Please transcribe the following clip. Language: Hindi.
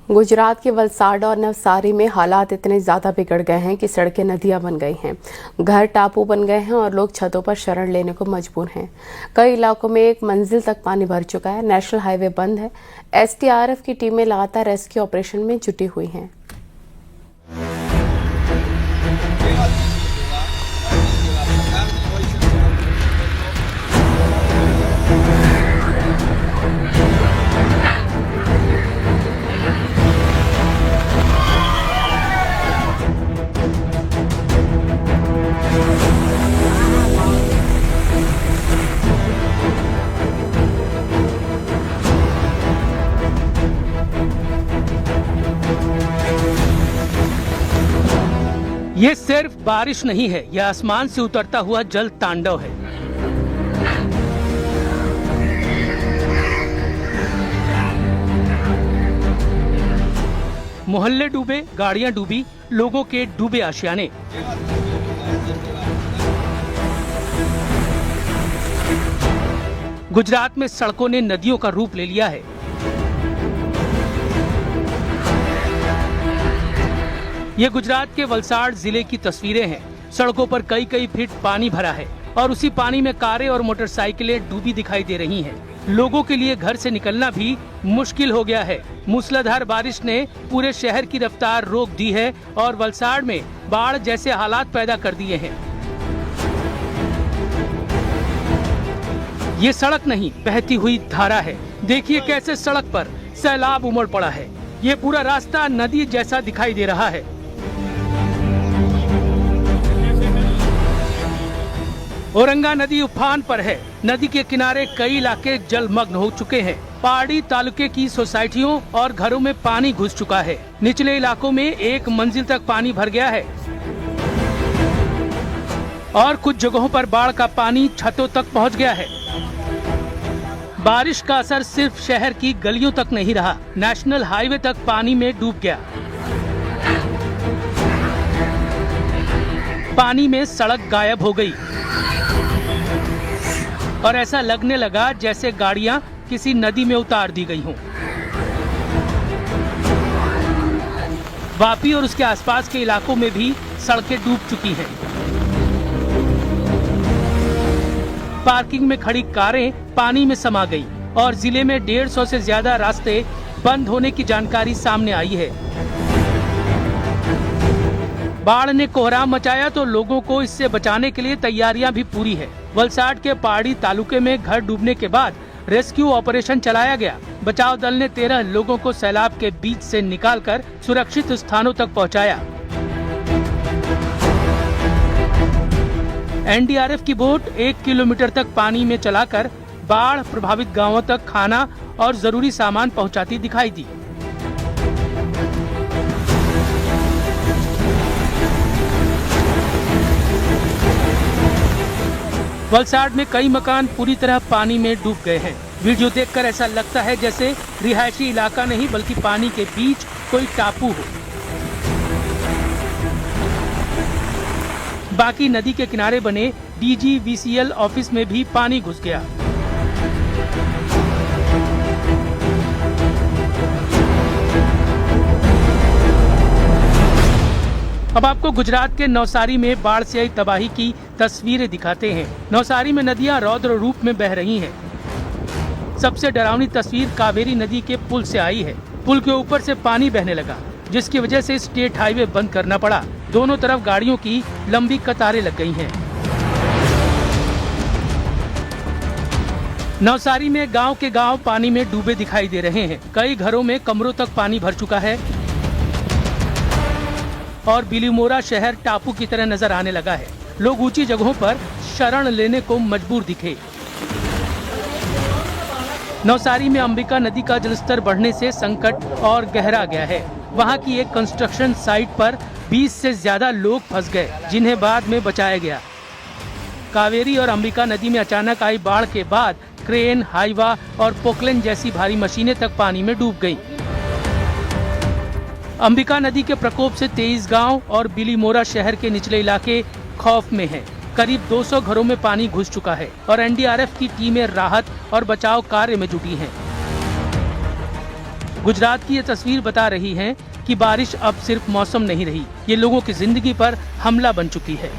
गुजरात के वलसाड और नवसारी में हालात इतने ज़्यादा बिगड़ गए हैं कि सड़कें नदियां बन गई हैं, घर टापू बन गए हैं और लोग छतों पर शरण लेने को मजबूर हैं। कई इलाकों में एक मंजिल तक पानी भर चुका है। नेशनल हाईवे बंद है। एसडीआरएफ की टीमें लगातार रेस्क्यू ऑपरेशन में जुटी हुई हैं। ये सिर्फ बारिश नहीं है, यह आसमान से उतरता हुआ जल तांडव है। मोहल्ले डूबे, गाड़ियां डूबी, लोगों के डूबे आशियाने। गुजरात में सड़कों ने नदियों का रूप ले लिया है। ये गुजरात के वलसाड जिले की तस्वीरें हैं। सड़कों पर कई कई फीट पानी भरा है और उसी पानी में कारें और मोटरसाइकिलें डूबी दिखाई दे रही हैं। लोगों के लिए घर से निकलना भी मुश्किल हो गया है। मूसलाधार बारिश ने पूरे शहर की रफ्तार रोक दी है और वलसाड में बाढ़ जैसे हालात पैदा कर दिए हैं। ये सड़क नहीं, बहती हुई धारा है। देखिए कैसे सड़क पर सैलाब उमड़ पड़ा है। ये पूरा रास्ता नदी जैसा दिखाई दे रहा है। औरंगा नदी उफान पर है। नदी के किनारे कई इलाके जलमग्न हो चुके हैं। पहाड़ी तालुके की सोसाइटियों और घरों में पानी घुस चुका है। निचले इलाकों में एक मंजिल तक पानी भर गया है और कुछ जगहों पर बाढ़ का पानी छतों तक पहुंच गया है। बारिश का असर सिर्फ शहर की गलियों तक नहीं रहा, नेशनल हाईवे तक पानी में डूब गया। पानी में सड़क गायब हो गई और ऐसा लगने लगा जैसे गाड़ियां किसी नदी में उतार दी गई हों। वापी और उसके आसपास के इलाकों में भी सड़कें डूब चुकी हैं। पार्किंग में खड़ी कारें पानी में समा गई और जिले में 150 से ज्यादा रास्ते बंद होने की जानकारी सामने आई है। बाढ़ ने कोहराम मचाया तो लोगों को इससे बचाने के लिए तैयारियां भी पूरी है। वलसाड के पहाड़ी तालुके में घर डूबने के बाद रेस्क्यू ऑपरेशन चलाया गया। बचाव दल ने 13 लोगों को सैलाब के बीच से निकालकर सुरक्षित स्थानों तक पहुंचाया। एनडीआरएफ की बोट 1 किलोमीटर तक पानी में चलाकर बाढ़ प्रभावित गांवों तक खाना और जरूरी सामान पहुंचाती दिखाई दी। वलसाड में कई मकान पूरी तरह पानी में डूब गए हैं। वीडियो देखकर ऐसा लगता है जैसे रिहायशी इलाका नहीं बल्कि पानी के बीच कोई टापू हो। बाकी नदी के किनारे बने डीजीवीसीएल ऑफिस में भी पानी घुस गया। अब आपको गुजरात के नवसारी में बाढ़ से आई तबाही की तस्वीरें दिखाते हैं। नवसारी में नदियां रौद्र रूप में बह रही हैं। सबसे डरावनी तस्वीर कावेरी नदी के पुल से आई है। पुल के ऊपर से पानी बहने लगा, जिसकी वजह से स्टेट हाईवे बंद करना पड़ा। दोनों तरफ गाड़ियों की लंबी कतारें लग गई हैं। नवसारी में गांव के गांव पानी में डूबे दिखाई दे रहे हैं। कई घरों में कमरों तक पानी भर चुका है और बिलीमोरा शहर टापू की तरह नजर आने लगा है। लोग ऊंची जगहों पर शरण लेने को मजबूर दिखे। नवसारी में अंबिका नदी का जलस्तर बढ़ने से संकट और गहरा गया है। वहां की एक कंस्ट्रक्शन साइट पर 20 से ज्यादा लोग फंस गए, जिन्हें बाद में बचाया गया। कावेरी और अंबिका नदी में अचानक आई बाढ़ के बाद क्रेन, हाइवा और पोकलेन जैसी भारी मशीनें तक पानी में डूब गईं। अंबिका नदी के प्रकोप से 23 गांव और बिलीमोरा शहर के निचले इलाके खौफ में हैं। करीब 200 घरों में पानी घुस चुका है और एनडीआरएफ की टीमें राहत और बचाव कार्य में जुटी हैं। गुजरात की ये तस्वीर बता रही है कि बारिश अब सिर्फ मौसम नहीं रही, ये लोगों की जिंदगी पर हमला बन चुकी है।